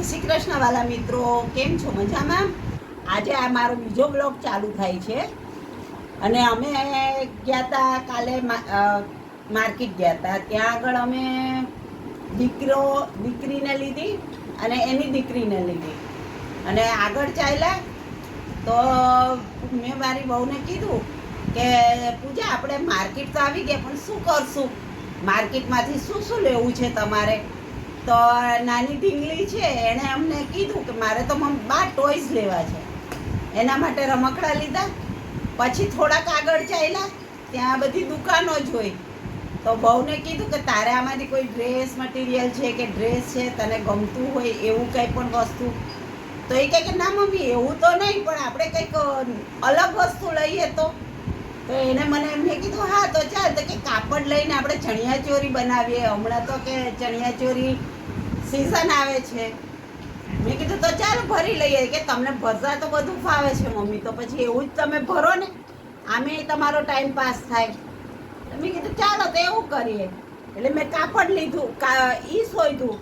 શ્રી કૃષ્ણ વાલા મિત્રો, કેમ છો? મજામાં? આજે આ મારો બીજો બ્લોગ ચાલુ થાય છે અને અમે ગયા હતા કાલે માર્કેટ ગયા હતા. ત્યાં આગળ અમે દીકરીને લીધી અને એની દીકરીને લીધી અને આગળ ચાલ્યા તો મેં મારી વહુને કીધું કે પૂજા, આપણે માર્કેટ તો આવી ગયા, પણ શું કરશું? માર્કેટમાંથી શું શું લેવું છે તમારે? તો નાની ઢીંગલી છે, એણે અમને કીધું કે મારે તો બાર ટોયસ લેવા છે. એના માટે રમકડા લીધા. પછી થોડાક આગળ ચાલ્યા, ત્યાં બધી દુકાનો જોઈ. તો બહુને કીધું કે તારે આમાંથી કોઈ ડ્રેસ મટીરિયલ છે કે ડ્રેસ છે તને ગમતું હોય એવું કંઈ પણ વસ્તુ. તો એ કહે કે ના મમ્મી, એવું તો નહીં, પણ આપણે કંઈક અલગ વસ્તુ લઈએ તો એને મને મેં કીધું હા તો ચાલ. તો કે કાપડ લઈને આપણે ચણિયાચોરી બનાવીએ. હમણાં તો કે ચણિયાચોરી સિઝન આવે છે. મેં કીધું તો ચાલ ભરી લઈએ. કે તમને ભરતા તો બધું ફાવે છે મમ્મી, તો પછી એવું જ તમે ભરો ને, આમે તમારો ટાઈમ પાસ થાય. મેં કીધું ચાલો તો એવું કરીએ. એટલે મેં કાપડ લીધું, ઈ શોધ્યું.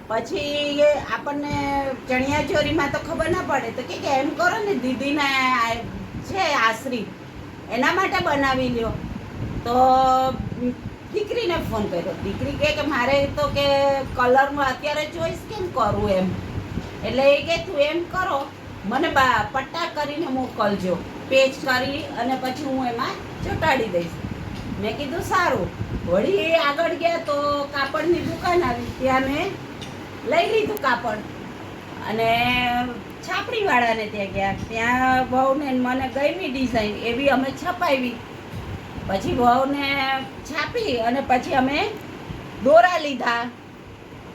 પછી આપણને ચણિયાચોરીમાં તો ખબર ના પડે, તો કે એમ કરો ને, દીદીને છે આશરી, એના માટે બનાવી લ્યો. તો દીકરીને ફોન કર્યો. દીકરી કહે કે મારે તો કે કલરમાં અત્યારે ચોઈસ કેમ કરું એમ. એટલે એ કે તું એમ કરો, મને પટ્ટા કરીને મોકલજો, પેચ કરી અને પછી હું એમાં ચોંટાડી દઈશ. મેં કીધું સારું. વળી એ આગળ ગયા તો કાપડની દુકાન આવી, ત્યાં મેં લઈ લીધું કાપડ અને છાપડીવાળાને ત્યાં ગયા. ત્યાં વહુને મને ગમી ડિઝાઇન, એવી અમે છપાવી. પછી વહુને છાપી અને પછી અમે દોરા લીધા.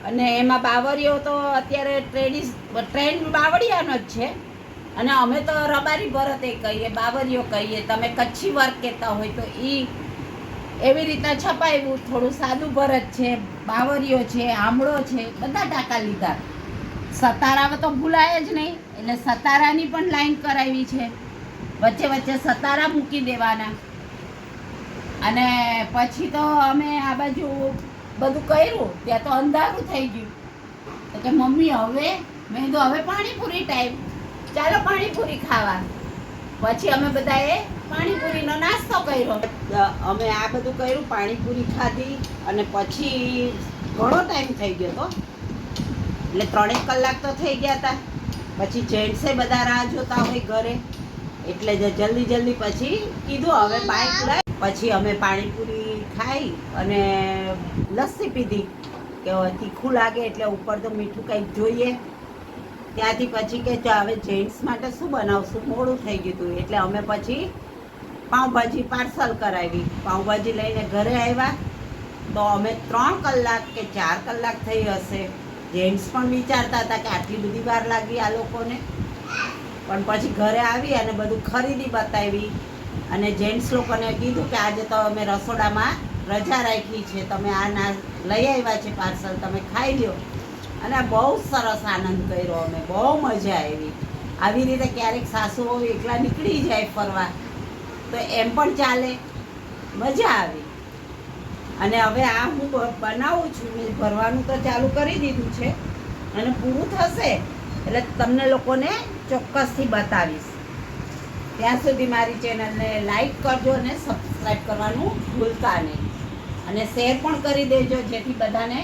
અને એમાં બાવરીઓ તો અત્યારે ટ્રેન્ડ બાવળિયાનો જ છે. અને અમે તો રબારી ભરત એ કહીએ, બાવરીઓ કહીએ, તમે કચ્છી વર્ક કહેતા હોય તો એવી રીતના છપાવ્યું. થોડું સાદું ભરત છે, બાવરીઓ છે, આમળો છે, બધા ટાંકા લીધા. સતારા તો ભૂલાય જ નહીં, એટલે સતારાની પણ લાઈન કરાવી છે. વચ્ચે વચ્ચે સતારા મૂકી દેવાના. અને પછી તો અમે આ બાજુ બધું કર્યું. ત્યાં તો અંધારું થઈ ગયું. તો કે મમ્મી હવે, મેં કીધું હવે પાણીપુરી ટાઈમ, ચાલો પાણીપુરી ખાવા. પછી અમે બધાએ પાણીપુરીનો નાસ્તો કર્યો. અમે આ બધું કર્યું, પાણીપુરી ખાધી અને પછી ઘણો ટાઈમ થઈ ગયો હતો, એટલે 3 કલાક તો થઈ ગયા હતા. પછી જેન્ટ્સે બધા રાહ જોતા હોય ઘરે, એટલે જલ્દી પછી કીધું હવે બાઇક લઈ. પછી અમે પાણીપુરી ખાઈ અને લસ્સી પીધી કે તીખું લાગે એટલે ઉપર તો મીઠું કંઈક જોઈએ. ત્યાંથી પછી કે હવે જેન્ટ્સ માટે શું બનાવશું, મોડું થઈ ગયું હતું. એટલે અમે પછી પાઉંભાજી પાર્સલ કરાવી. પાઉંભાજી લઈને ઘરે આવ્યા તો અમે 3 કલાક કે 4 કલાક થઈ હશે. જેન્ટ્સ પણ વિચારતા હતા કે આટલી બધી વાર લાગી આ લોકોને. પણ પછી ઘરે આવી અને બધું ખરીદી બતાવી અને જેન્ટ્સ લોકોને કીધું કે આજે તો અમે રસોડામાં રજા રાખી છે, તમે આ લઈ આવ્યા છે પાર્સલ, તમે ખાઈ લ્યો. અને બહુ સરસ આનંદ કર્યો અમે, બહુ મજા આવી. આવી રીતે ક્યારેક સાસુઓ એકલા નીકળી જાય ફરવા તો એમ પણ ચાલે, મજા આવી. અને હવે આ હું બનાવું છું, મેં ભરવાનું તો ચાલુ કરી દીધું છે અને પૂરું થશે એટલે તમને લોકોને ચોક્કસથી બતાવીશ. ત્યાં સુધી મારી ચેનલને લાઈક કરજો અને સબસ્ક્રાઈબ કરવાનું ભૂલતા નહીં. અને શેર પણ કરી દેજો, જેથી બધાને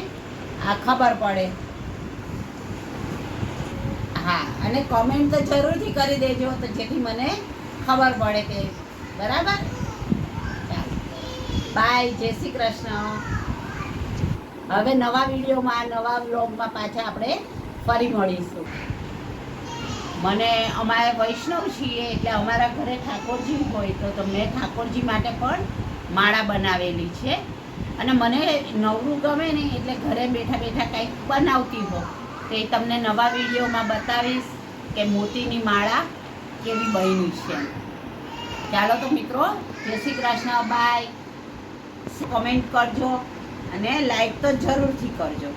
આ ખબર પડે. હા, અને કોમેન્ટ તો જરૂરથી કરી દેજો, તો જેથી મને ખબર પડે કે બરાબર. બાય, જય શ્રી કૃષ્ણ. હવે નવા વિડીયોમાં, નવા વ્લોગમાં પાછા આપણે ફરી મળીશું. મને અમારે વૈષ્ણવ છીએ એટલે અમારા ઘરે ઠાકોરજી હોય તો મેં ઠાકોરજી માટે પણ માળા બનાવેલી છે. અને મને નવરું ગમે ને એટલે ઘરે બેઠા બેઠા કંઈક બનાવતી હો તો એ તમને નવા વિડીયોમાં બતાવીશ કે મોતીની માળા કેવી બની છે. ચાલો તો મિત્રો, જય શ્રી કૃષ્ણ, બાય. કમેન્ટ કરજો અને લાઈક તો જરૂરથી કરજો.